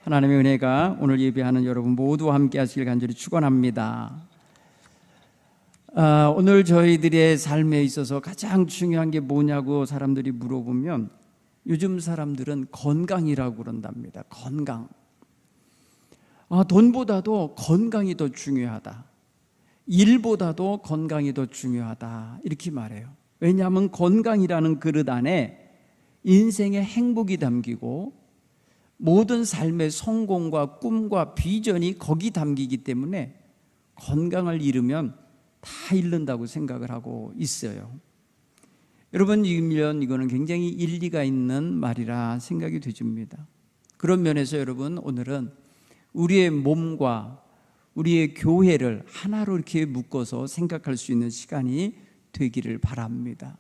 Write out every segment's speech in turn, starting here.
하나님의 은혜가 오늘 예배하는 여러분 모두와 함께 하시길 간절히 축원합니다. 오늘 저희들의 삶에 있어서 가장 중요한 게 뭐냐고 사람들이 물어보면 요즘 사람들은 건강이라고 그런답니다. 건강. 돈보다도 건강이 더 중요하다. 일보다도 건강이 더 중요하다. 이렇게 말해요. 왜냐하면 건강이라는 그릇 안에 인생의 행복이 담기고 모든 삶의 성공과 꿈과 비전이 거기 담기기 때문에 건강을 잃으면 다 잃는다고 생각을 하고 있어요. 여러분, 이거는 굉장히 일리가 있는 말이라 생각이 되집니다. 그런 면에서 여러분, 오늘은 우리의 몸과 우리의 교회를 하나로 이렇게 묶어서 생각할 수 있는 시간이 되기를 바랍니다.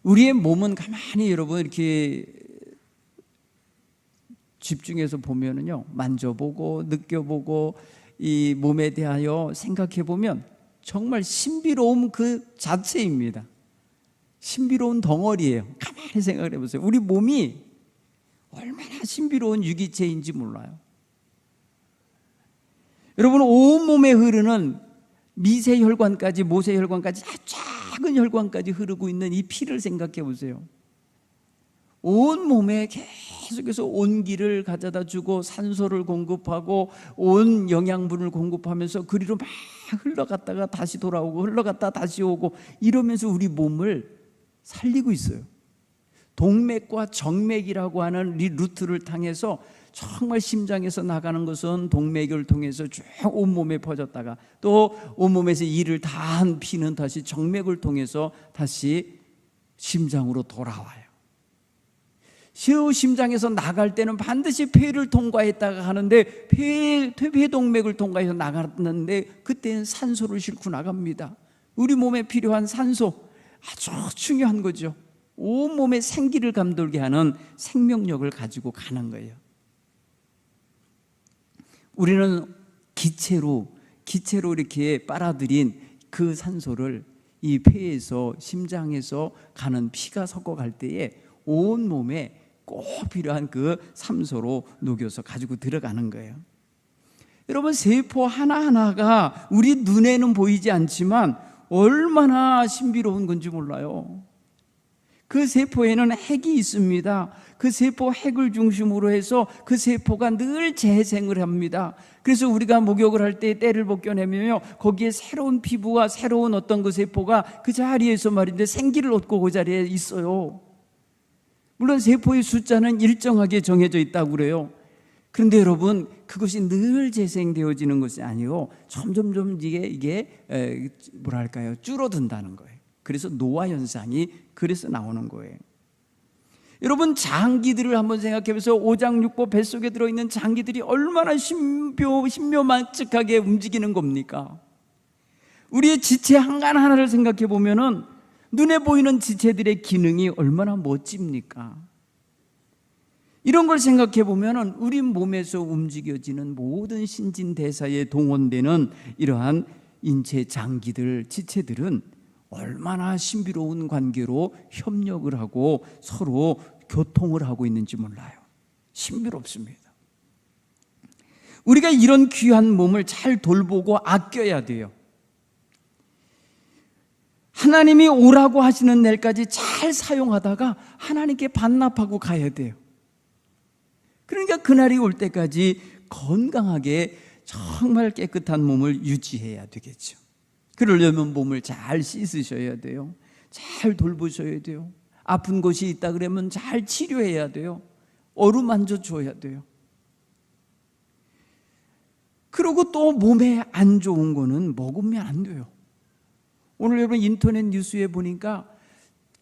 우리의 몸은 가만히 여러분 이렇게 집중해서 보면은요, 만져보고 느껴보고 이 몸에 대하여 생각해 보면 정말 신비로움 그 자체입니다. 신비로운 덩어리예요. 가만히 생각해 보세요. 우리 몸이 얼마나 신비로운 유기체인지 몰라요. 여러분, 온몸에 흐르는 미세혈관까지 모세혈관까지 작은 혈관까지 흐르고 있는 이 피를 생각해 보세요. 온몸에 계속해서 온기를 가져다 주고 산소를 공급하고 온 영양분을 공급하면서 그리로 막 흘러갔다가 다시 돌아오고 흘러갔다 다시 오고 이러면서 우리 몸을 살리고 있어요. 동맥과 정맥이라고 하는 이 루트를 통해서 정말 심장에서 나가는 것은 동맥을 통해서 쭉 온몸에 퍼졌다가 또 온몸에서 일을 다 한 피는 다시 정맥을 통해서 다시 심장으로 돌아와요. 심장에서 나갈 때는 반드시 폐를 통과했다가 하는데 폐동맥을 통과해서 나갔는데 그때는 산소를 싣고 나갑니다. 우리 몸에 필요한 산소 아주 중요한 거죠. 온몸에 생기를 감돌게 하는 생명력을 가지고 가는 거예요. 우리는 기체로 이렇게 빨아들인 그 산소를 이 폐에서 심장에서 가는 피가 섞어갈 때에 온몸에 꼭 필요한 그 산소로 녹여서 가지고 들어가는 거예요. 여러분, 세포 하나하나가 우리 눈에는 보이지 않지만 얼마나 신비로운 건지 몰라요. 그 세포에는 핵이 있습니다. 그 세포 핵을 중심으로 해서 그 세포가 늘 재생을 합니다. 그래서 우리가 목욕을 할 때 때를 벗겨내면요, 거기에 새로운 피부와 새로운 어떤 그 세포가 그 자리에서 말인데 생기를 얻고 그 자리에 있어요. 물론 세포의 숫자는 일정하게 정해져 있다고 그래요. 그런데 여러분, 그것이 늘 재생되어지는 것이 아니고 점점 이게 뭐랄까요, 줄어든다는 거예요. 그래서 노화 현상이 그래서 나오는 거예요. 여러분, 장기들을 한번 생각해 보세요. 오장육부 뱃속에 들어있는 장기들이 얼마나 신묘만측하게 움직이는 겁니까? 우리의 지체 하나하나를 생각해 보면은 눈에 보이는 지체들의 기능이 얼마나 멋집니까? 이런 걸 생각해 보면은 우리 몸에서 움직여지는 모든 신진대사에 동원되는 이러한 인체 장기들, 지체들은 얼마나 신비로운 관계로 협력을 하고 서로 교통을 하고 있는지 몰라요. 신비롭습니다. 우리가 이런 귀한 몸을 잘 돌보고 아껴야 돼요. 하나님이 오라고 하시는 날까지 잘 사용하다가 하나님께 반납하고 가야 돼요. 그러니까 그날이 올 때까지 건강하게 정말 깨끗한 몸을 유지해야 되겠죠. 그러려면 몸을 잘 씻으셔야 돼요. 잘 돌보셔야 돼요. 아픈 곳이 있다 그러면 잘 치료해야 돼요. 어루만져 줘야 돼요. 그리고 또 몸에 안 좋은 거는 먹으면 안 돼요. 오늘 여러분 인터넷 뉴스에 보니까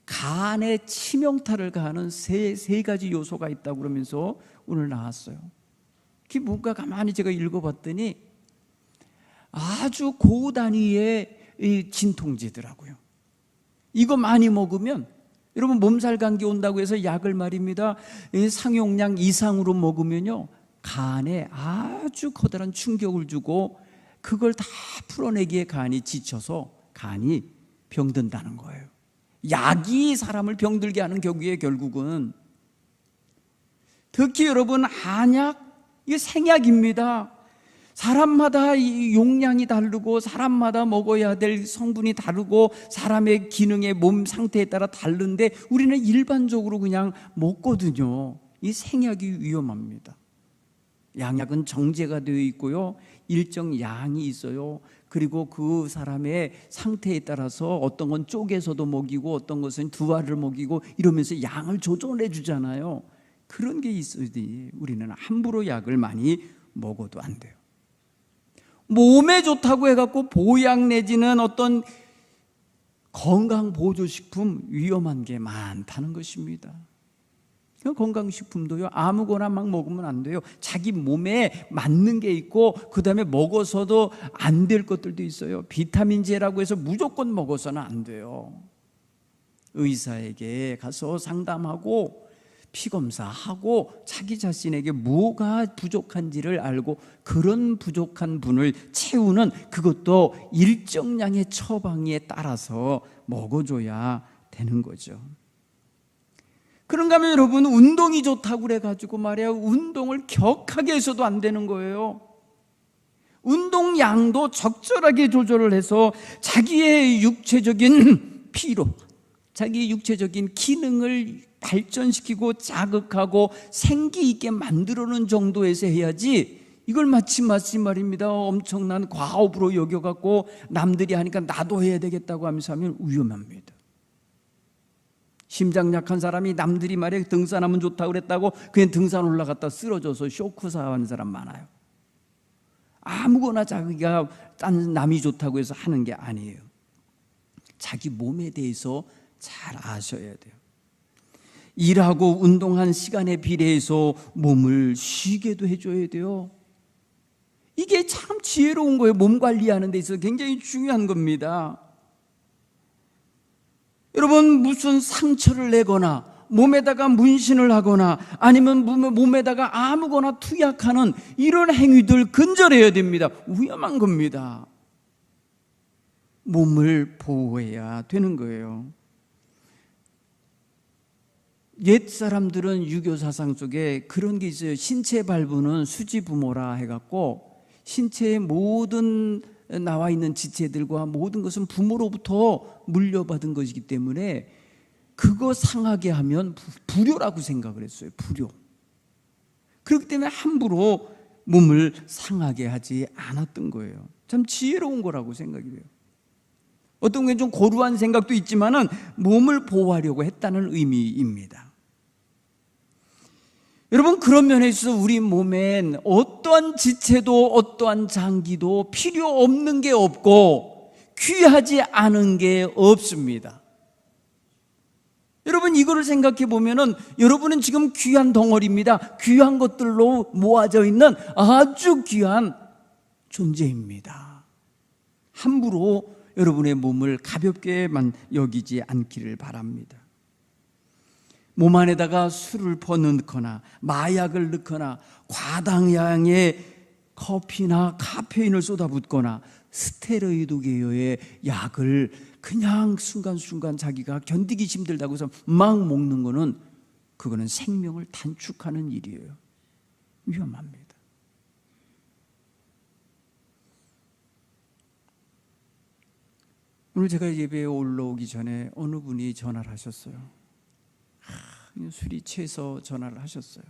간에 치명타를 가하는 세 가지 요소가 있다고 그러면서 오늘 나왔어요. 그게 뭔가 가만히 제가 읽어봤더니 아주 고단위의 이 진통제더라고요. 이거 많이 먹으면 여러분 몸살 감기 온다고 해서 약을 말입니다, 상용량 이상으로 먹으면요 간에 아주 커다란 충격을 주고 그걸 다 풀어내기에 간이 지쳐서 간이 병든다는 거예요. 약이 사람을 병들게 하는 경우에 결국은 특히 여러분, 한약, 이게 생약입니다. 사람마다 이 용량이 다르고 사람마다 먹어야 될 성분이 다르고 사람의 기능의 몸 상태에 따라 다른데 우리는 일반적으로 그냥 먹거든요. 이 생약이 위험합니다. 양약은 정제가 되어 있고요, 일정 양이 있어요. 그리고 그 사람의 상태에 따라서 어떤 건 쪼개서도 먹이고 어떤 것은 두 알을 먹이고 이러면서 양을 조절해 주잖아요. 그런 게 있어야지 우리는 함부로 약을 많이 먹어도 안 돼요. 몸에 좋다고 해갖고 보약 내지는 어떤 건강보조식품, 위험한 게 많다는 것입니다. 건강식품도요, 아무거나 막 먹으면 안 돼요. 자기 몸에 맞는 게 있고 그 다음에 먹어서도 안 될 것들도 있어요. 비타민제라고 해서 무조건 먹어서는 안 돼요. 의사에게 가서 상담하고 피검사하고 자기 자신에게 뭐가 부족한지를 알고 그런 부족한 분을 채우는, 그것도 일정량의 처방에 따라서 먹어줘야 되는 거죠. 그런가 하면 여러분, 운동이 좋다고 그래가지고 말이야, 운동을 격하게 해서도 안 되는 거예요. 운동량도 적절하게 조절을 해서 자기의 육체적인 피로, 자기 육체적인 기능을 발전시키고 자극하고 생기 있게 만들어놓은 정도에서 해야지, 이걸 마치 말입니다, 엄청난 과업으로 여겨갖고 남들이 하니까 나도 해야 되겠다고 하면서 하면 위험합니다. 심장 약한 사람이 남들이 말해 등산하면 좋다고 그랬다고 그냥 등산 올라갔다 쓰러져서 쇼크사하는 사람 많아요. 아무거나 자기가 남이 좋다고 해서 하는 게 아니에요. 자기 몸에 대해서 잘 아셔야 돼요. 일하고 운동한 시간에 비례해서 몸을 쉬게도 해줘야 돼요. 이게 참 지혜로운 거예요. 몸 관리하는 데 있어서 굉장히 중요한 겁니다. 여러분, 무슨 상처를 내거나 몸에다가 문신을 하거나 아니면 몸에다가 아무거나 투약하는 이런 행위들 근절해야 됩니다. 위험한 겁니다. 몸을 보호해야 되는 거예요. 옛 사람들은 유교 사상 속에 그런 게 있어요. 신체 발부는 수지부모라 해갖고 신체의 모든 나와 있는 지체들과 모든 것은 부모로부터 물려받은 것이기 때문에 그거 상하게 하면 불효라고 생각을 했어요. 불효. 그렇기 때문에 함부로 몸을 상하게 하지 않았던 거예요. 참 지혜로운 거라고 생각이 돼요. 어떤 게 좀 고루한 생각도 있지만은 몸을 보호하려고 했다는 의미입니다. 여러분, 그런 면에 있어서 우리 몸엔 어떠한 지체도 어떠한 장기도 필요 없는 게 없고 귀하지 않은 게 없습니다. 여러분, 이거를 생각해 보면은 여러분은 지금 귀한 덩어리입니다. 귀한 것들로 모아져 있는 아주 귀한 존재입니다. 함부로 여러분의 몸을 가볍게만 여기지 않기를 바랍니다. 몸 안에다가 술을 퍼넣거나 마약을 넣거나 과당량의 커피나 카페인을 쏟아붓거나 스테로이드 계열의 약을 그냥 순간순간 자기가 견디기 힘들다고 해서 막 먹는 거는, 그거는 생명을 단축하는 일이에요. 위험합니다. 오늘 제가 예배에 올라오기 전에 어느 분이 전화를 하셨어요. 술이 취해서 전화를 하셨어요.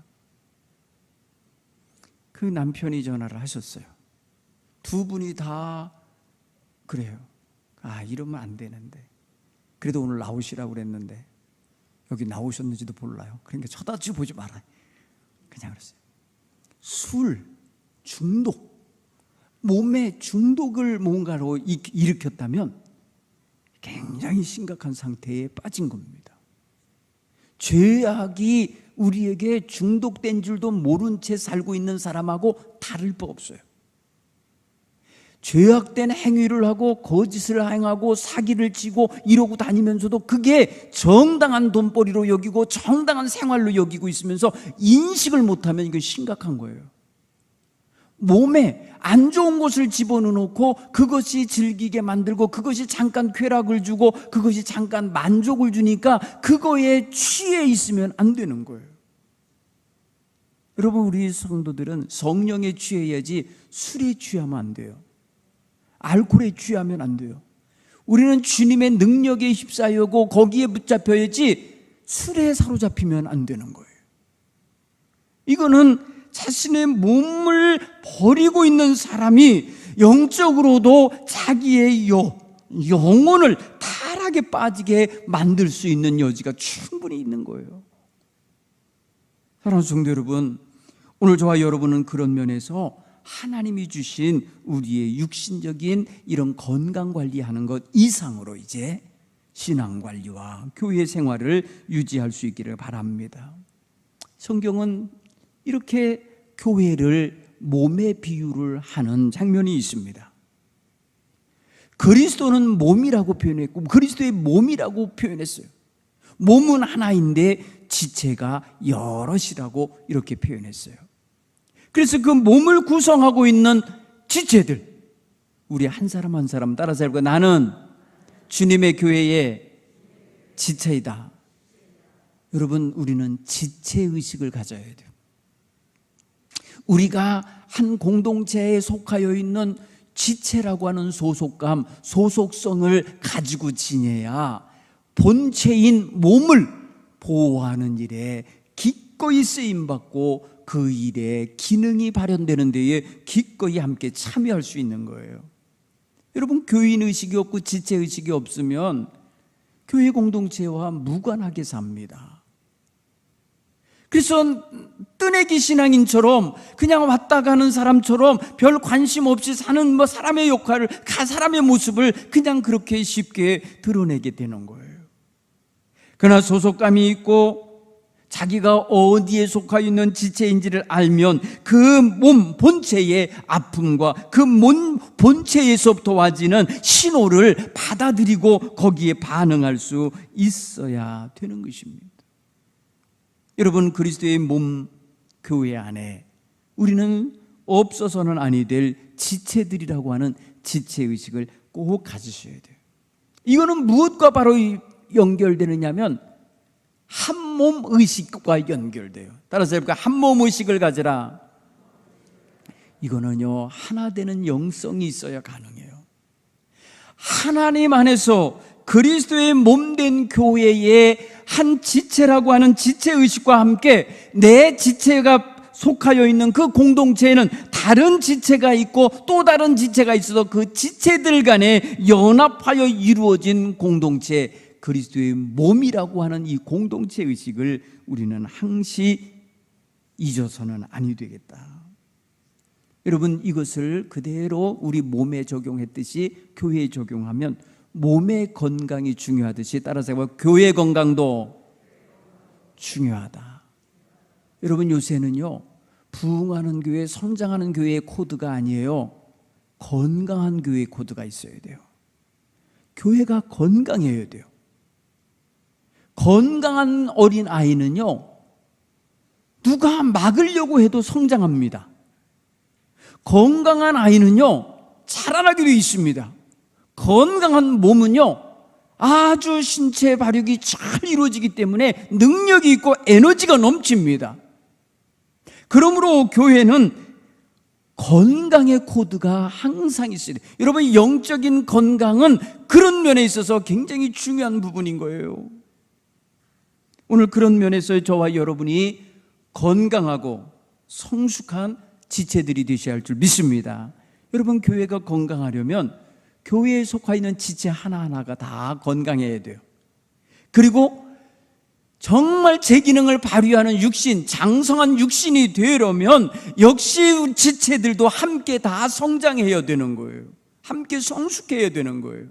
그 남편이 전화를 하셨어요. 두 분이 다 그래요. 이러면 안 되는데, 그래도 오늘 나오시라고 그랬는데 여기 나오셨는지도 몰라요. 그러니까 쳐다보지 말아요. 그냥 그랬어요. 술 중독, 몸에 중독을 뭔가로 일으켰다면 굉장히 심각한 상태에 빠진 겁니다. 죄악이 우리에게 중독된 줄도 모른 채 살고 있는 사람하고 다를 바 없어요. 죄악된 행위를 하고 거짓을 행하고 사기를 치고 이러고 다니면서도 그게 정당한 돈벌이로 여기고 정당한 생활로 여기고 있으면서 인식을 못하면 이거 심각한 거예요. 몸에 안 좋은 것을 집어넣고 그것이 즐기게 만들고 그것이 잠깐 쾌락을 주고 그것이 잠깐 만족을 주니까 그거에 취해 있으면 안 되는 거예요. 여러분, 우리 성도들은 성령에 취해야지 술에 취하면 안 돼요. 알코올에 취하면 안 돼요. 우리는 주님의 능력에 휩싸여고 거기에 붙잡혀야지 술에 사로잡히면 안 되는 거예요. 이거는 자신의 몸을 버리고 있는 사람이 영적으로도 자기의 영혼을 타락에 빠지게 만들 수 있는 여지가 충분히 있는 거예요. 사랑하는 성도 여러분, 오늘 저와 여러분은 그런 면에서 하나님이 주신 우리의 육신적인 이런 건강 관리하는 것 이상으로 이제 신앙 관리와 교회 생활을 유지할 수 있기를 바랍니다. 성경은 이렇게 교회를 몸에 비유를 하는 장면이 있습니다. 그리스도는 몸이라고 표현했고 그리스도의 몸이라고 표현했어요. 몸은 하나인데 지체가 여럿이라고 이렇게 표현했어요. 그래서 그 몸을 구성하고 있는 지체들, 우리 한 사람 한 사람 따라서 해볼까요? 나는 주님의 교회의 지체이다. 여러분, 우리는 지체의식을 가져야 돼요. 우리가 한 공동체에 속하여 있는 지체라고 하는 소속감, 소속성을 가지고 지내야 본체인 몸을 보호하는 일에 기꺼이 쓰임받고 그 일에 기능이 발현되는 데에 기꺼이 함께 참여할 수 있는 거예요. 여러분, 교인의식이 없고 지체의식이 없으면 교회 공동체와 무관하게 삽니다. 그래서 뜨내기 신앙인처럼 그냥 왔다 가는 사람처럼 별 관심 없이 사는 사람의 역할을, 사람의 모습을 그냥 그렇게 쉽게 드러내게 되는 거예요. 그러나 소속감이 있고 자기가 어디에 속하여 있는 지체인지를 알면 그 몸 본체의 아픔과 그 몸 본체에서부터 와지는 신호를 받아들이고 거기에 반응할 수 있어야 되는 것입니다. 여러분, 그리스도의 몸 교회 안에 우리는 없어서는 아니 될 지체들이라고 하는 지체의식을 꼭 가지셔야 돼요. 이거는 무엇과 바로 연결되느냐면 한 몸 의식과 연결돼요. 따라서 해볼까요? 한 몸 의식을 가지라. 이거는요, 하나 되는 영성이 있어야 가능해요. 하나님 안에서 그리스도의 몸된 교회의 한 지체라고 하는 지체의식과 함께 내 지체가 속하여 있는 그 공동체에는 다른 지체가 있고 또 다른 지체가 있어서 그 지체들 간에 연합하여 이루어진 공동체, 그리스도의 몸이라고 하는 이 공동체 의식을 우리는 항시 잊어서는 아니 되겠다. 여러분, 이것을 그대로 우리 몸에 적용했듯이 교회에 적용하면 몸의 건강이 중요하듯이 따라서 교회 건강도 중요하다. 여러분, 요새는요, 부흥하는 교회, 성장하는 교회의 코드가 아니에요. 건강한 교회의 코드가 있어야 돼요. 교회가 건강해야 돼요. 건강한 어린 아이는요, 누가 막으려고 해도 성장합니다. 건강한 아이는요, 자라나게 되어 있습니다. 건강한 몸은요, 아주 신체 발육이 잘 이루어지기 때문에 능력이 있고 에너지가 넘칩니다. 그러므로 교회는 건강의 코드가 항상 있어야 돼요. 여러분, 영적인 건강은 그런 면에 있어서 굉장히 중요한 부분인 거예요. 오늘 그런 면에서 저와 여러분이 건강하고 성숙한 지체들이 되셔야 할 줄 믿습니다. 여러분, 교회가 건강하려면 교회에 속하 있는 지체 하나하나가 다 건강해야 돼요. 그리고 정말 제 기능을 발휘하는 육신, 장성한 육신이 되려면 역시 지체들도 함께 다 성장해야 되는 거예요. 함께 성숙해야 되는 거예요.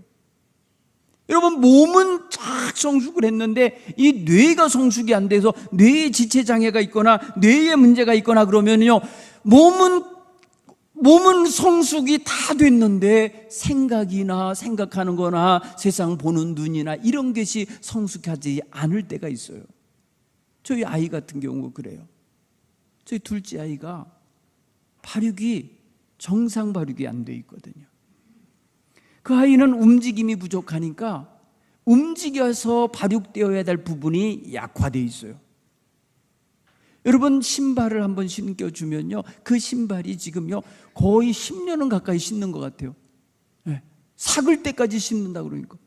여러분, 몸은 쫙 성숙을 했는데 이 뇌가 성숙이 안 돼서 뇌에 지체 장애가 있거나 뇌에 문제가 있거나 그러면요, 몸은 성숙이 다 됐는데 생각이나 생각하는 거나 세상 보는 눈이나 이런 것이 성숙하지 않을 때가 있어요. 저희 아이 같은 경우 그래요. 저희 둘째 아이가 발육이 정상 발육이 안 돼 있거든요. 그 아이는 움직임이 부족하니까 움직여서 발육되어야 될 부분이 약화되어 있어요. 여러분 신발을 한번 신겨주면요, 그 신발이 지금요 거의 10년은 가까이 신는 것 같아요. 네. 삭을 때까지 신는다 그러니까.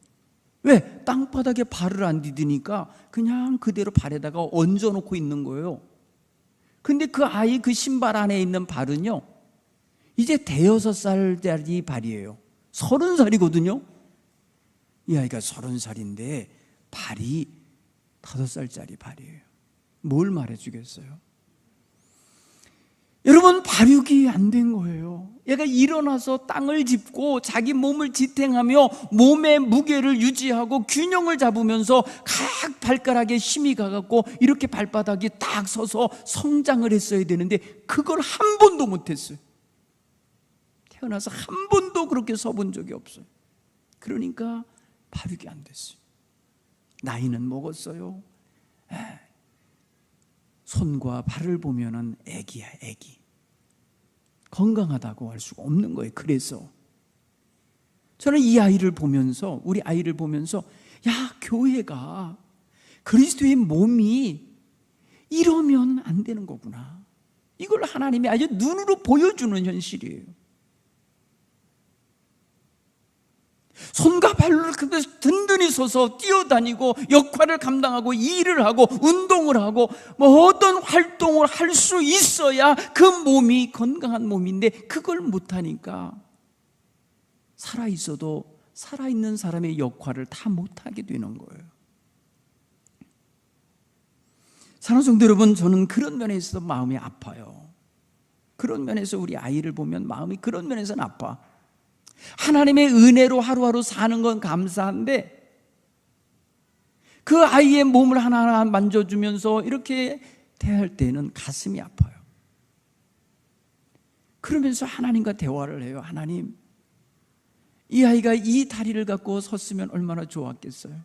왜? 땅바닥에 발을 안 디디니까 그냥 그대로 발에다가 얹어놓고 있는 거예요. 근데 그 아이 그 신발 안에 있는 발은요 이제 대여섯 살짜리 발이에요. 30살이거든요. 이 아이가 30살인데 발이 5살짜리 발이에요. 뭘 말해주겠어요? 여러분, 발육이 안 된 거예요. 얘가 일어나서 땅을 짚고 자기 몸을 지탱하며 몸의 무게를 유지하고 균형을 잡으면서 각 발가락에 힘이 가갖고 이렇게 발바닥이 딱 서서 성장을 했어야 되는데 그걸 한 번도 못했어요. 태어나서 한 번도 그렇게 서본 적이 없어요. 그러니까 발육이 안 됐어요. 나이는 먹었어요. 손과 발을 보면은 애기야, 애기. 건강하다고 할 수가 없는 거예요. 그래서 저는 이 아이를 보면서, 우리 아이를 보면서, 야, 교회가 그리스도의 몸이 이러면 안 되는 거구나. 이걸 하나님이 아주 눈으로 보여주는 현실이에요. 손과 발로 든든히 서서 뛰어다니고 역할을 감당하고 일을 하고 운동을 하고 뭐 어떤 활동을 할 수 있어야 그 몸이 건강한 몸인데 그걸 못하니까 살아있어도 살아있는 사람의 역할을 다 못하게 되는 거예요. 사랑하는 성도 여러분, 저는 그런 면에 있어서 마음이 아파요. 그런 면에서 우리 아이를 보면 마음이 그런 면에서는 아파. 하나님의 은혜로 하루하루 사는 건 감사한데 그 아이의 몸을 하나하나 만져주면서 이렇게 대할 때는 가슴이 아파요. 그러면서 하나님과 대화를 해요. 하나님, 이 아이가 이 다리를 갖고 섰으면 얼마나 좋았겠어요.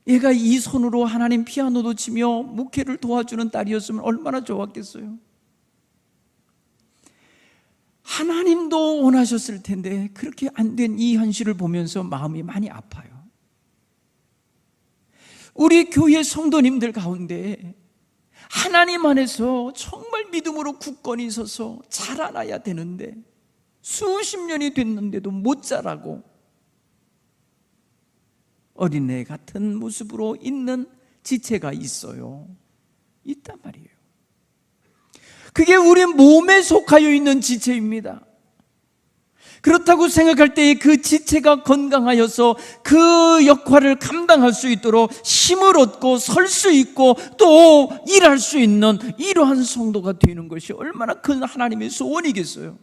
얘가 이 손으로 하나님 피아노도 치며 목회를 도와주는 딸이었으면 얼마나 좋았겠어요. 하나님도 원하셨을 텐데 그렇게 안 된 이 현실을 보면서 마음이 많이 아파요. 우리 교회 성도님들 가운데 하나님 안에서 정말 믿음으로 굳건히 서서 자라나야 되는데 수십 년이 됐는데도 못 자라고 어린애 같은 모습으로 있는 지체가 있어요. 있단 말이에요. 그게 우리 몸에 속하여 있는 지체입니다. 그렇다고 생각할 때에 그 지체가 건강하여서 그 역할을 감당할 수 있도록 힘을 얻고 설 수 있고 또 일할 수 있는 이러한 성도가 되는 것이 얼마나 큰 하나님의 소원이겠어요.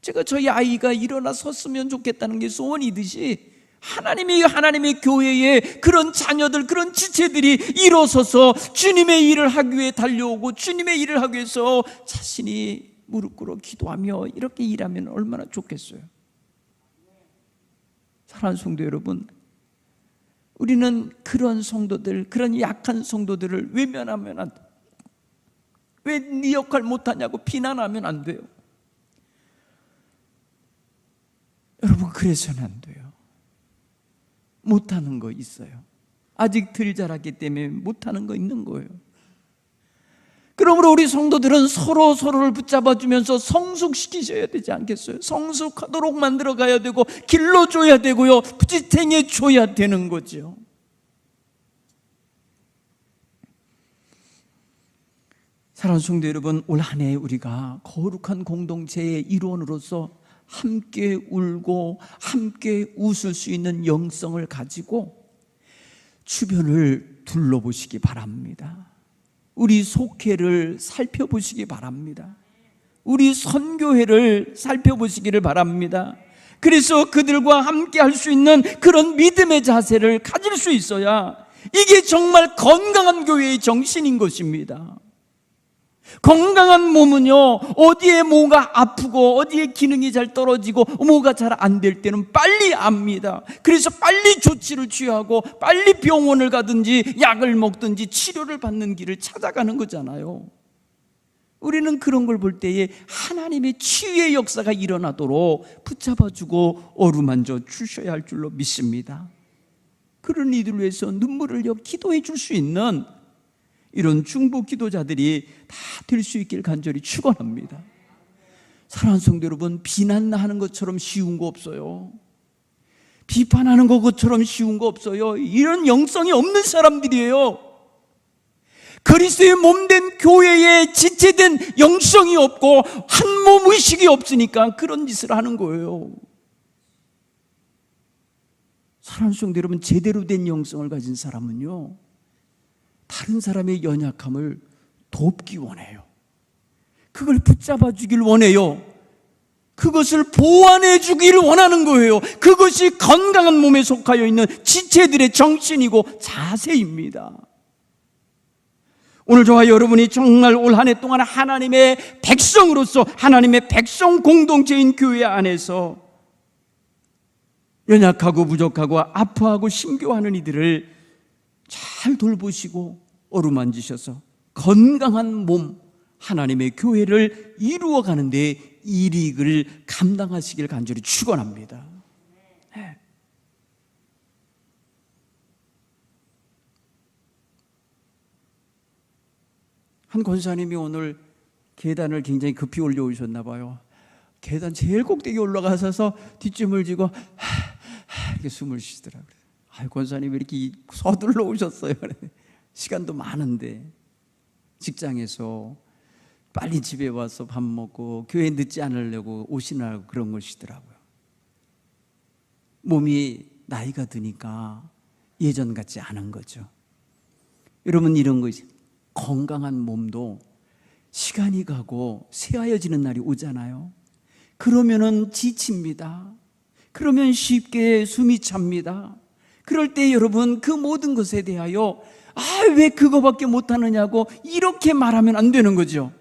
제가 저희 아이가 일어나 섰으면 좋겠다는 게 소원이듯이 하나님의 교회에 그런 자녀들, 그런 지체들이 일어서서 주님의 일을 하기 위해 달려오고 주님의 일을 하기 위해서 자신이 무릎 꿇어 기도하며 이렇게 일하면 얼마나 좋겠어요. 사랑하는 성도 여러분, 우리는 그런 성도들, 그런 약한 성도들을 외면하면 안 돼요. 왜 네 역할 못하냐고 비난하면 안 돼요. 여러분, 그래서는 안 돼요. 못하는 거 있어요. 아직 덜 자랐기 때문에 못하는 거 있는 거예요. 그러므로 우리 성도들은 서로를 붙잡아주면서 성숙시키셔야 되지 않겠어요? 성숙하도록 만들어가야 되고 길러줘야 되고요, 지탱해줘야 되는 거죠. 사랑하는 성도 여러분, 올 한 해 우리가 거룩한 공동체의 일원으로서 함께 울고 함께 웃을 수 있는 영성을 가지고 주변을 둘러보시기 바랍니다. 우리 속회를 살펴보시기 바랍니다. 우리 선교회를 살펴보시기를 바랍니다. 그래서 그들과 함께 할 수 있는 그런 믿음의 자세를 가질 수 있어야 이게 정말 건강한 교회의 정신인 것입니다. 건강한 몸은요, 어디에 뭐가 아프고 어디에 기능이 잘 떨어지고 뭐가 잘 안 될 때는 빨리 압니다. 그래서 빨리 조치를 취하고 빨리 병원을 가든지 약을 먹든지 치료를 받는 길을 찾아가는 거잖아요. 우리는 그런 걸 볼 때에 하나님의 치유의 역사가 일어나도록 붙잡아주고 어루만져 주셔야 할 줄로 믿습니다. 그런 이들을 위해서 눈물을 흘려 기도해 줄 수 있는 이런 중보 기도자들이 다 될 수 있길 간절히 축원합니다. 사랑하는 성도 여러분, 비난하는 것처럼 쉬운 거 없어요. 비판하는 것처럼 쉬운 거 없어요. 이런 영성이 없는 사람들이에요. 그리스도의 몸된 교회에 지체된 영성이 없고 한 몸 의식이 없으니까 그런 짓을 하는 거예요. 사랑하는 성도 여러분, 제대로 된 영성을 가진 사람은요, 다른 사람의 연약함을 돕기 원해요. 그걸 붙잡아 주길 원해요. 그것을 보완해 주기를 원하는 거예요. 그것이 건강한 몸에 속하여 있는 지체들의 정신이고 자세입니다. 오늘 저와 여러분이 정말 올 한 해 동안 하나님의 백성으로서 하나님의 백성 공동체인 교회 안에서 연약하고 부족하고 아파하고 힘겨워하는 이들을 잘 돌보시고 어루만지셔서 건강한 몸, 하나님의 교회를 이루어가는 데 일익을 감당하시길 간절히 축원합니다. 네. 한 권사님이 오늘 계단을 굉장히 급히 올려오셨나 봐요. 계단 제일 꼭대기 올라가셔서 뒷짐을 지고 이렇게 숨을 쉬시더라고요. 권사님 왜 이렇게 서둘러 오셨어요? 시간도 많은데 직장에서 빨리 집에 와서 밥 먹고 교회 늦지 않으려고 오시느라고 그런 것이더라고요. 몸이 나이가 드니까 예전 같지 않은 거죠. 여러분, 이런 것이 건강한 몸도 시간이 가고 쇠하여지는 날이 오잖아요. 그러면은 지칩니다. 그러면 쉽게 숨이 찹니다. 그럴 때 여러분, 그 모든 것에 대하여 왜 그거밖에 못하느냐고 이렇게 말하면 안 되는 거죠.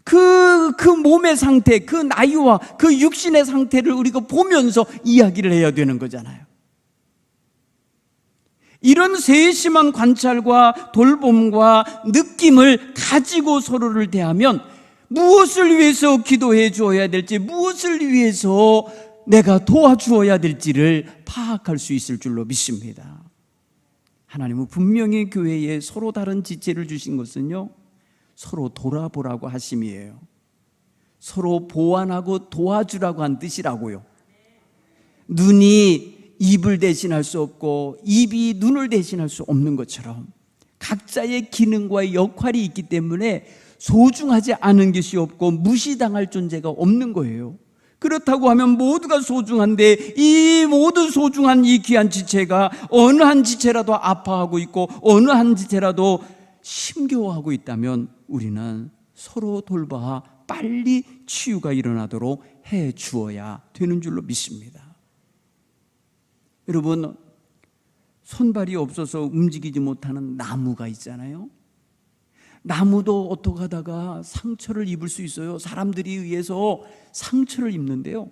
그 몸의 상태, 그 나이와 그 육신의 상태를 우리가 보면서 이야기를 해야 되는 거잖아요. 이런 세심한 관찰과 돌봄과 느낌을 가지고 서로를 대하면 무엇을 위해서 기도해 주어야 될지, 무엇을 위해서 내가 도와주어야 될지를 파악할 수 있을 줄로 믿습니다. 하나님은 분명히 교회에 서로 다른 지체를 주신 것은요, 서로 돌아보라고 하심이에요. 서로 보완하고 도와주라고 한 뜻이라고요. 눈이 입을 대신할 수 없고 입이 눈을 대신할 수 없는 것처럼 각자의 기능과 역할이 있기 때문에 소중하지 않은 것이 없고 무시당할 존재가 없는 거예요. 그렇다고 하면 모두가 소중한데 이 모든 소중한 이 귀한 지체가 어느 한 지체라도 아파하고 있고 어느 한 지체라도 힘겨워하고 있다면 우리는 서로 돌봐 빨리 치유가 일어나도록 해 주어야 되는 줄로 믿습니다. 여러분, 손발이 없어서 움직이지 못하는 나무가 있잖아요. 나무도 어떻게 하다가 상처를 입을 수 있어요. 사람들이 의해서 상처를 입는데요,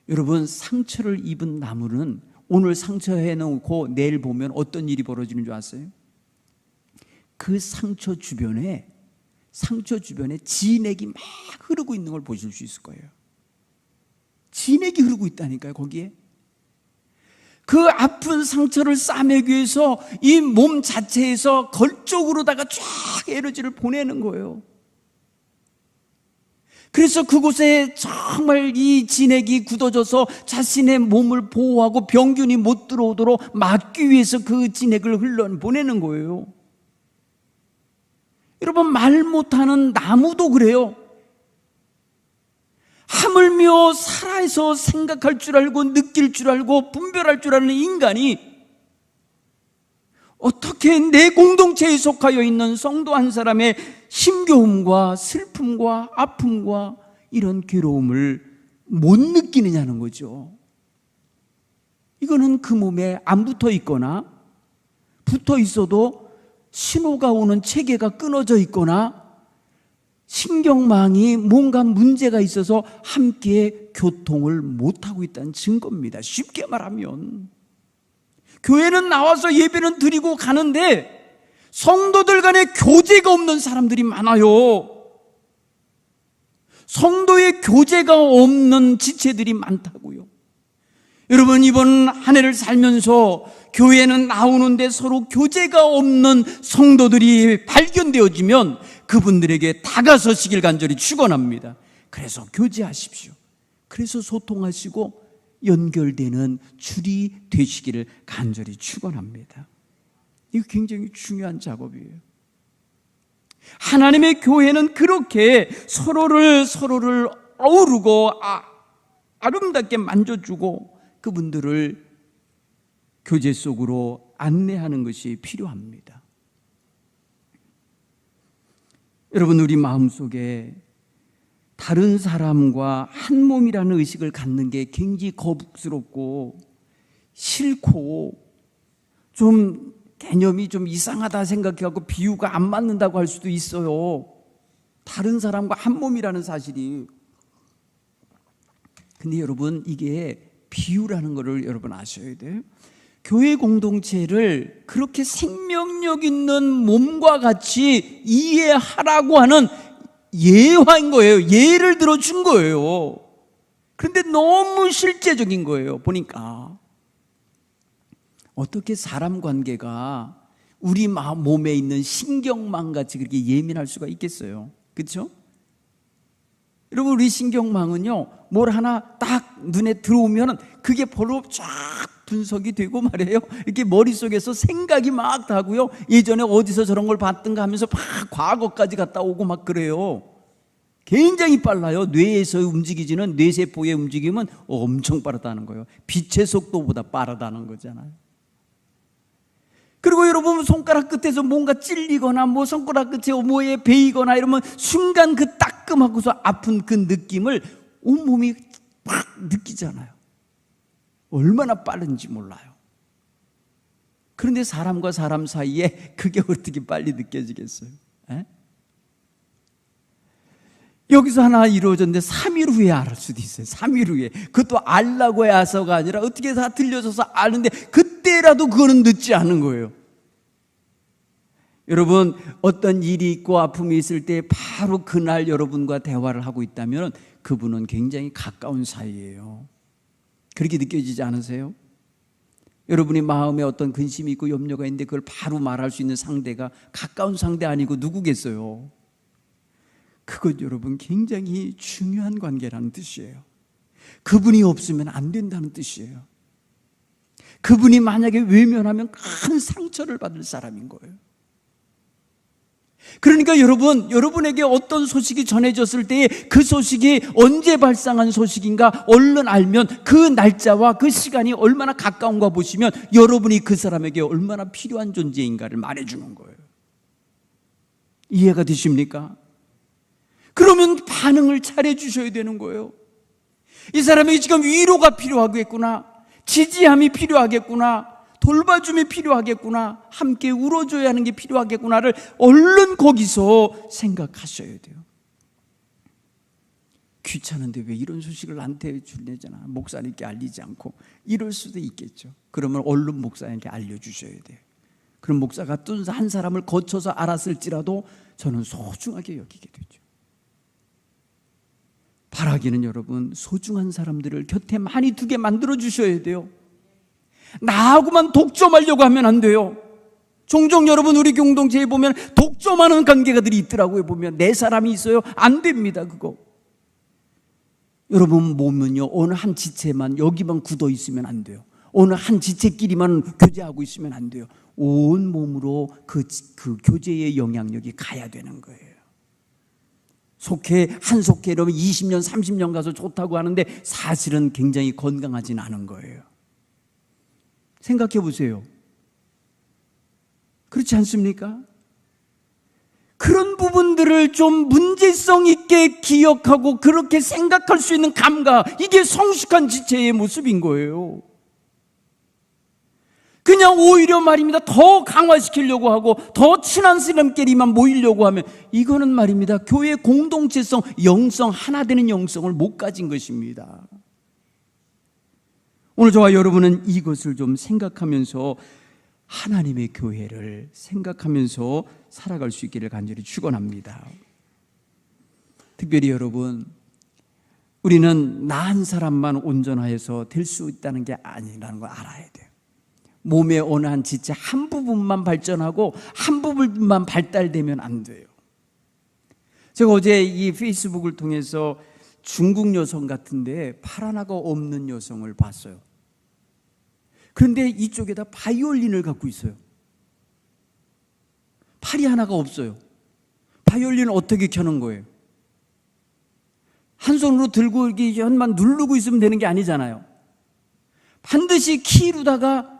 여러분, 상처를 입은 나무는 오늘 상처해 놓고 내일 보면 어떤 일이 벌어지는 줄 아세요? 그 상처 주변에 진액이 막 흐르고 있는 걸 보실 수 있을 거예요. 진액이 흐르고 있다니까요, 거기에. 그 아픈 상처를 싸매기 위해서 이 몸 자체에서 걸쪽으로다가 쫙 에너지를 보내는 거예요. 그래서 그곳에 정말 이 진액이 굳어져서 자신의 몸을 보호하고 병균이 못 들어오도록 막기 위해서 그 진액을 흘러보내는 거예요. 여러분, 말 못하는 나무도 그래요. 하물며 살아서 생각할 줄 알고 느낄 줄 알고 분별할 줄 아는 인간이 어떻게 내 공동체에 속하여 있는 성도 한 사람의 힘겨움과 슬픔과 아픔과 이런 괴로움을 못 느끼느냐는 거죠. 이거는 그 몸에 안 붙어 있거나 붙어 있어도 신호가 오는 체계가 끊어져 있거나 신경망이 뭔가 문제가 있어서 함께 교통을 못하고 있다는 증거입니다. 쉽게 말하면 교회는 나와서 예배는 드리고 가는데 성도들 간에 교제가 없는 사람들이 많아요. 성도의 교제가 없는 지체들이 많다고요. 여러분, 이번 한 해를 살면서 교회는 나오는데 서로 교제가 없는 성도들이 발견되어지면 그분들에게 다가서시길 간절히 축원합니다. 그래서 교제하십시오. 그래서 소통하시고 연결되는 줄이 되시기를 간절히 축원합니다. 이거 굉장히 중요한 작업이에요. 하나님의 교회는 그렇게 서로를 어우르고 아름답게 만져주고 그분들을 교제 속으로 안내하는 것이 필요합니다. 여러분, 우리 마음속에 다른 사람과 한 몸이라는 의식을 갖는 게 굉장히 거북스럽고 싫고 좀 개념이 좀 이상하다 생각해갖고 비유가 안 맞는다고 할 수도 있어요. 다른 사람과 한 몸이라는 사실이. 근데 여러분, 이게 비유라는 것을 여러분 아셔야 돼요. 교회 공동체를 그렇게 생명력 있는 몸과 같이 이해하라고 하는 예화인 거예요. 예를 들어준 거예요. 그런데 너무 실제적인 거예요. 보니까 어떻게 사람 관계가 우리 몸에 있는 신경망 같이 그렇게 예민할 수가 있겠어요? 그렇죠? 여러분, 우리 신경망은요, 뭘 하나 딱 눈에 들어오면 그게 바로 쫙 분석이 되고 말이에요. 이렇게 머릿속에서 생각이 막 나고요. 예전에 어디서 저런 걸 봤던가 하면서 막 과거까지 갔다 오고 막 그래요. 굉장히 빨라요. 뇌에서 움직이지는 뇌세포의 움직임은 엄청 빠르다는 거예요. 빛의 속도보다 빠르다는 거잖아요. 그리고 여러분, 손가락 끝에서 뭔가 찔리거나 뭐 손가락 끝에 뭐에 베이거나 이러면 순간 그 따끔하고서 아픈 그 느낌을 온몸이 팍 느끼잖아요. 얼마나 빠른지 몰라요. 그런데 사람과 사람 사이에 그게 어떻게 빨리 느껴지겠어요? 에? 여기서 하나 이루어졌는데 3일 후에 알 수도 있어요. 3일 후에. 그것도 알라고 해서가 아니라 어떻게 다 들려져서 아는데 그때라도 그거는 늦지 않은 거예요. 여러분, 어떤 일이 있고 아픔이 있을 때 바로 그날 여러분과 대화를 하고 있다면 그분은 굉장히 가까운 사이예요. 그렇게 느껴지지 않으세요? 여러분이 마음에 어떤 근심이 있고 염려가 있는데 그걸 바로 말할 수 있는 상대가 가까운 상대 아니고 누구겠어요? 그것 여러분 굉장히 중요한 관계라는 뜻이에요. 그분이 없으면 안 된다는 뜻이에요. 그분이 만약에 외면하면 큰 상처를 받을 사람인 거예요. 그러니까 여러분에게 어떤 소식이 전해졌을 때에 그 소식이 언제 발생한 소식인가 얼른 알면 그 날짜와 그 시간이 얼마나 가까운가 보시면 여러분이 그 사람에게 얼마나 필요한 존재인가를 말해주는 거예요. 이해가 되십니까? 그러면 반응을 잘해주셔야 되는 거예요. 이 사람에게 지금 위로가 필요하겠구나, 지지함이 필요하겠구나, 돌봐줌이 필요하겠구나, 함께 울어줘야 하는 게 필요하겠구나를 얼른 거기서 생각하셔야 돼요. 귀찮은데 왜 이런 소식을 나한테 주려잖아, 목사님께 알리지 않고, 이럴 수도 있겠죠. 그러면 얼른 목사님께 알려주셔야 돼요. 그럼 목사가 또 한 사람을 거쳐서 알았을지라도 저는 소중하게 여기게 되죠. 바라기는 여러분, 소중한 사람들을 곁에 많이 두게 만들어 주셔야 돼요. 나하고만 독점하려고 하면 안 돼요. 종종 여러분 우리 공동체에 보면 독점하는 관계가들이 있더라고요. 보면 내 사람이 있어요. 안 됩니다. 그거 여러분 몸은요, 어느 한 지체만 여기만 굳어 있으면 안 돼요. 어느 한 지체끼리만 교제하고 있으면 안 돼요. 온 몸으로 그 교제의 영향력이 가야 되는 거예요. 한 속해 이러면 20년 30년 가서 좋다고 하는데 사실은 굉장히 건강하진 않은 거예요. 생각해 보세요. 그렇지 않습니까? 그런 부분들을 좀 문제성 있게 기억하고 그렇게 생각할 수 있는 감각, 이게 성숙한 지체의 모습인 거예요. 그냥 오히려 말입니다, 더 강화시키려고 하고 더 친한 사람끼리만 모이려고 하면 이거는 말입니다, 교회 공동체성, 영성, 하나 되는 영성을 못 가진 것입니다. 오늘 저와 여러분은 이것을 좀 생각하면서 하나님의 교회를 생각하면서 살아갈 수 있기를 간절히 축원합니다. 특별히 여러분, 우리는 나 한 사람만 온전하여서 될 수 있다는 게 아니라는 걸 알아야 돼요. 몸의 어느 한 지체 한 부분만 발전하고 한 부분만 발달되면 안 돼요. 제가 어제 이 페이스북을 통해서 중국 여성 같은데 팔 하나가 없는 여성을 봤어요. 그런데 이쪽에다 바이올린을 갖고 있어요. 팔이 하나가 없어요. 바이올린을 어떻게 켜는 거예요? 한 손으로 들고 이렇게 현만 누르고 있으면 되는 게 아니잖아요. 반드시 키로다가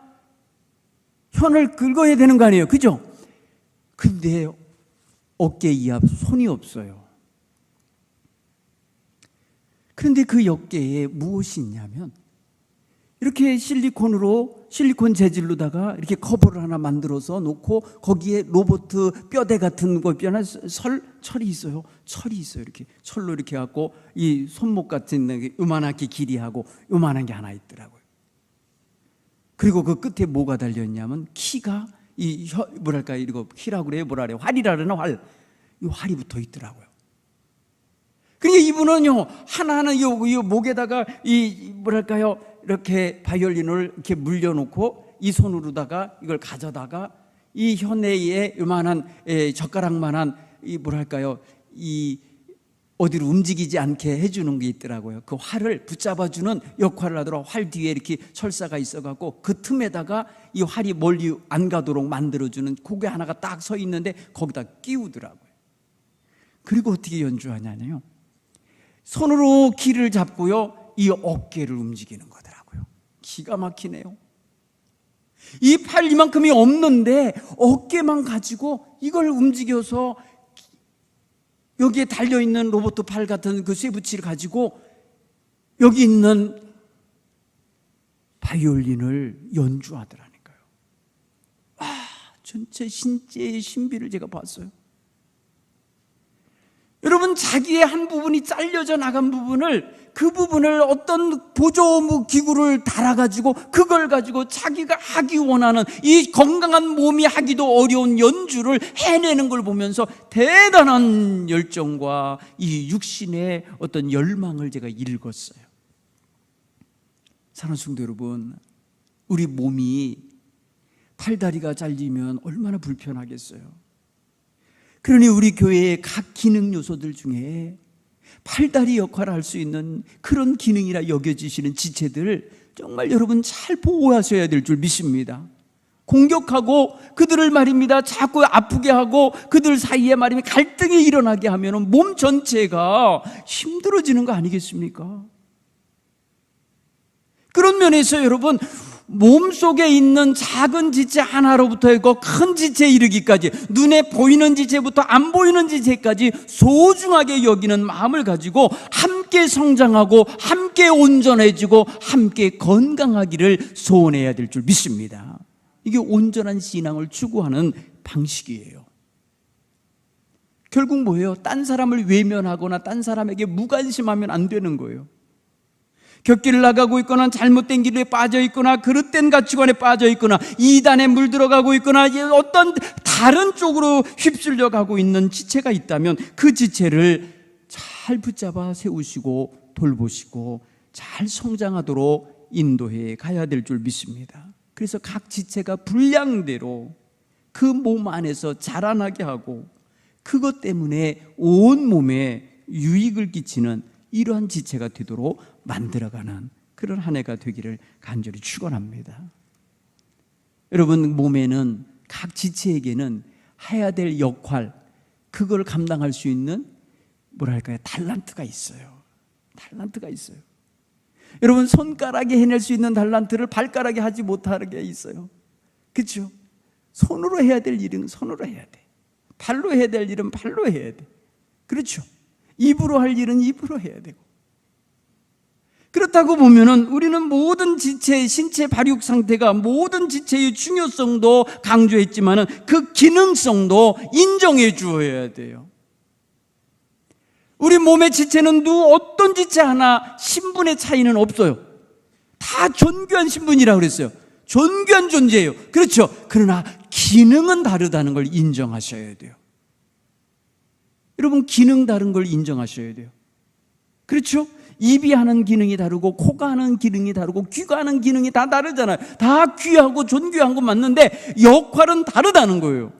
현을 긁어야 되는 거 아니에요, 그죠? 근데 어깨 이하 손이 없어요. 그런데 그 어깨에 무엇이 있냐면 이렇게 실리콘 재질로다가 이렇게 커버를 하나 만들어서 놓고 거기에 로봇 뼈대 같은 거 철이 있어요. 철이 있어요. 이렇게 철로 이렇게 갖고 이 손목 같은 요만하게 길이하고 요만한 게 하나 있더라고요. 그리고 그 끝에 뭐가 달려 있냐면 키가 이거 키라고 그래요. 뭐라 그래요? 활이라 그러나 활. 이 활이 붙어 있더라고요. 그러니까 이분은요 하나하나 이 목에다가 이렇게 바이올린을 이렇게 물려놓고 이 손으로다가 이걸 가져다가 이 현내에 요만한 젓가락만한 이 어디로 움직이지 않게 해주는 게 있더라고요. 그 활을 붙잡아주는 역할을 하더라고. 활 뒤에 이렇게 철사가 있어갖고 그 틈에다가 이 활이 멀리 안 가도록 만들어주는 고개 하나가 딱 서 있는데 거기다 끼우더라고요. 그리고 어떻게 연주하냐면요, 손으로 키를 잡고요 이 어깨를 움직이는 거더라고요. 기가 막히네요. 이 팔 이만큼이 없는데 어깨만 가지고 이걸 움직여서 여기에 달려있는 로봇 팔 같은 그 쇠붙이를 가지고 여기 있는 바이올린을 연주하더라니까요. 전체 신체의 신비를 제가 봤어요. 여러분, 자기의 한 부분이 잘려져 나간 그 부분을 어떤 보조 기구를 달아가지고 그걸 가지고 자기가 하기 원하는 이 건강한 몸이 하기도 어려운 연주를 해내는 걸 보면서 대단한 열정과 이 육신의 어떤 열망을 제가 읽었어요. 사랑하는 성도 여러분, 우리 몸이 팔다리가 잘리면 얼마나 불편하겠어요. 그러니 우리 교회의 각 기능 요소들 중에 팔다리 역할을 할 수 있는 그런 기능이라 여겨지시는 지체들 정말 여러분 잘 보호하셔야 될 줄 믿습니다. 공격하고 그들을 말입니다 자꾸 아프게 하고 그들 사이에 말입니다 갈등이 일어나게 하면 몸 전체가 힘들어지는 거 아니겠습니까? 그런 면에서 여러분, 몸속에 있는 작은 지체 하나로부터 해고 큰 지체에 이르기까지, 눈에 보이는 지체부터 안 보이는 지체까지 소중하게 여기는 마음을 가지고 함께 성장하고 함께 온전해지고 함께 건강하기를 소원해야 될 줄 믿습니다. 이게 온전한 신앙을 추구하는 방식이에요. 결국 뭐예요? 딴 사람을 외면하거나 딴 사람에게 무관심하면 안 되는 거예요. 곁길을 나가고 있거나 잘못된 길에 빠져 있거나 그릇된 가치관에 빠져 있거나 이단에 물들어가고 있거나 어떤 다른 쪽으로 휩쓸려 가고 있는 지체가 있다면 그 지체를 잘 붙잡아 세우시고 돌보시고 잘 성장하도록 인도해 가야 될 줄 믿습니다. 그래서 각 지체가 분량대로 그 몸 안에서 자라나게 하고 그것 때문에 온 몸에 유익을 끼치는 이러한 지체가 되도록 만들어가는 그런 한 해가 되기를 간절히 축원합니다. 여러분, 몸에는 각 지체에게는 해야 될 역할, 그걸 감당할 수 있는 달란트가 있어요. 달란트가 있어요. 여러분, 손가락이 해낼 수 있는 달란트를 발가락이 하지 못하게 있어요. 그렇죠? 손으로 해야 될 일은 손으로 해야 돼. 발로 해야 될 일은 발로 해야 돼. 그렇죠? 입으로 할 일은 입으로 해야 되고. 그렇다고 보면은 우리는 모든 지체의 신체 발육 상태가 모든 지체의 중요성도 강조했지만은 그 기능성도 인정해 주어야 돼요. 우리 몸의 지체는 어떤 지체 하나 신분의 차이는 없어요. 다 존귀한 신분이라고 그랬어요. 존귀한 존재예요. 그렇죠? 그러나 기능은 다르다는 걸 인정하셔야 돼요. 여러분, 기능 다른 걸 인정하셔야 돼요. 그렇죠? 입이 하는 기능이 다르고 코가 하는 기능이 다르고 귀가 하는 기능이 다 다르잖아요. 다 귀하고 존귀한 거 맞는데 역할은 다르다는 거예요.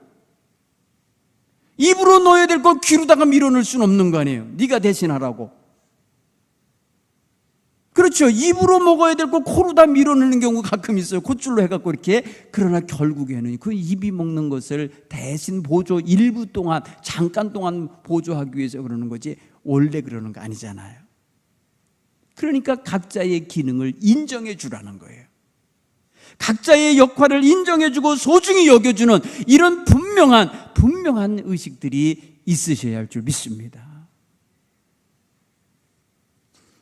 입으로 넣어야 될 걸 귀로다가 밀어넣을 수는 없는 거 아니에요. 네가 대신하라고. 그렇죠. 입으로 먹어야 될 걸 코로 다 밀어넣는 경우가 가끔 있어요. 콧줄로 해갖고 이렇게. 그러나 결국에는 그 입이 먹는 것을 대신 보조, 일부 동안 잠깐 동안 보조하기 위해서 그러는 거지 원래 그러는 거 아니잖아요. 그러니까 각자의 기능을 인정해 주라는 거예요. 각자의 역할을 인정해주고 소중히 여겨주는 이런 분명한 의식들이 있으셔야 할 줄 믿습니다.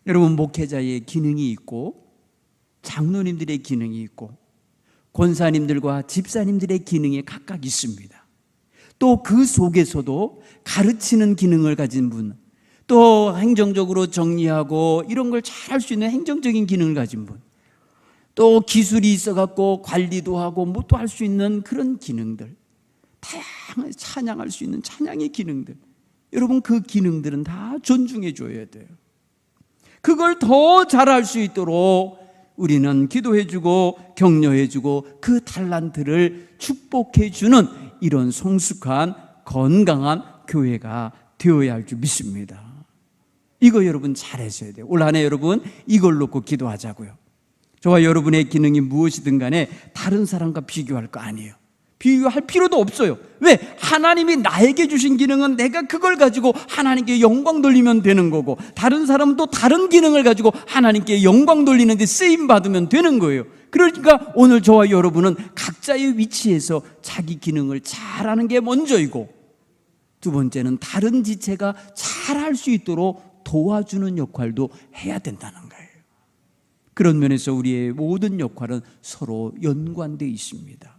여러분, 목회자의 기능이 있고 장로님들의 기능이 있고 권사님들과 집사님들의 기능이 각각 있습니다. 또 그 속에서도 가르치는 기능을 가진 분, 또 행정적으로 정리하고 이런 걸 잘 할 수 있는 행정적인 기능을 가진 분, 또 기술이 있어갖고 관리도 하고 뭣도 할 수 있는 그런 기능들, 다양한 찬양할 수 있는 찬양의 기능들, 여러분 그 기능들은 다 존중해 줘야 돼요. 그걸 더 잘할 수 있도록 우리는 기도해주고 격려해주고 그 달란트를 축복해주는 이런 성숙한 건강한 교회가 되어야 할 줄 믿습니다. 이거 여러분 잘하셔야 돼요. 올 한 해 여러분 이걸 놓고 기도하자고요. 저와 여러분의 기능이 무엇이든 간에 다른 사람과 비교할 거 아니에요. 비교할 필요도 없어요. 왜? 하나님이 나에게 주신 기능은 내가 그걸 가지고 하나님께 영광 돌리면 되는 거고, 다른 사람은 또 다른 기능을 가지고 하나님께 영광 돌리는데 쓰임 받으면 되는 거예요. 그러니까 오늘 저와 여러분은 각자의 위치에서 자기 기능을 잘하는 게 먼저이고, 두 번째는 다른 지체가 잘할 수 있도록 도와주는 역할도 해야 된다는 거예요. 그런 면에서 우리의 모든 역할은 서로 연관되어 있습니다.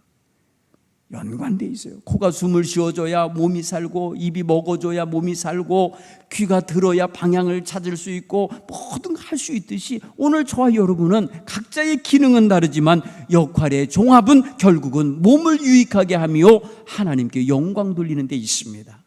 연관되어 있어요. 코가 숨을 쉬어줘야 몸이 살고, 입이 먹어줘야 몸이 살고, 귀가 들어야 방향을 찾을 수 있고, 뭐든 할 수 있듯이 오늘 저와 여러분은 각자의 기능은 다르지만 역할의 종합은 결국은 몸을 유익하게 하며 하나님께 영광 돌리는 데 있습니다.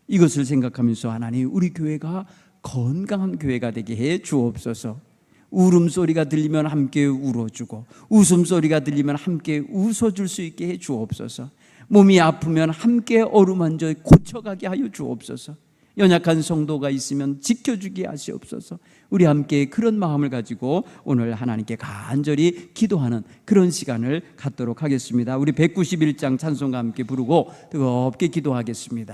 이것을 생각하면서 하나님, 우리 교회가 건강한 교회가 되게 해 주옵소서. 울음소리가 들리면 함께 울어주고, 웃음소리가 들리면 함께 웃어줄 수 있게 해 주옵소서. 몸이 아프면 함께 어루만져 고쳐가게 하여 주옵소서. 연약한 성도가 있으면 지켜주게 하시옵소서. 우리 함께 그런 마음을 가지고 오늘 하나님께 간절히 기도하는 그런 시간을 갖도록 하겠습니다. 우리 191장 찬송과 함께 부르고 뜨겁게 기도하겠습니다.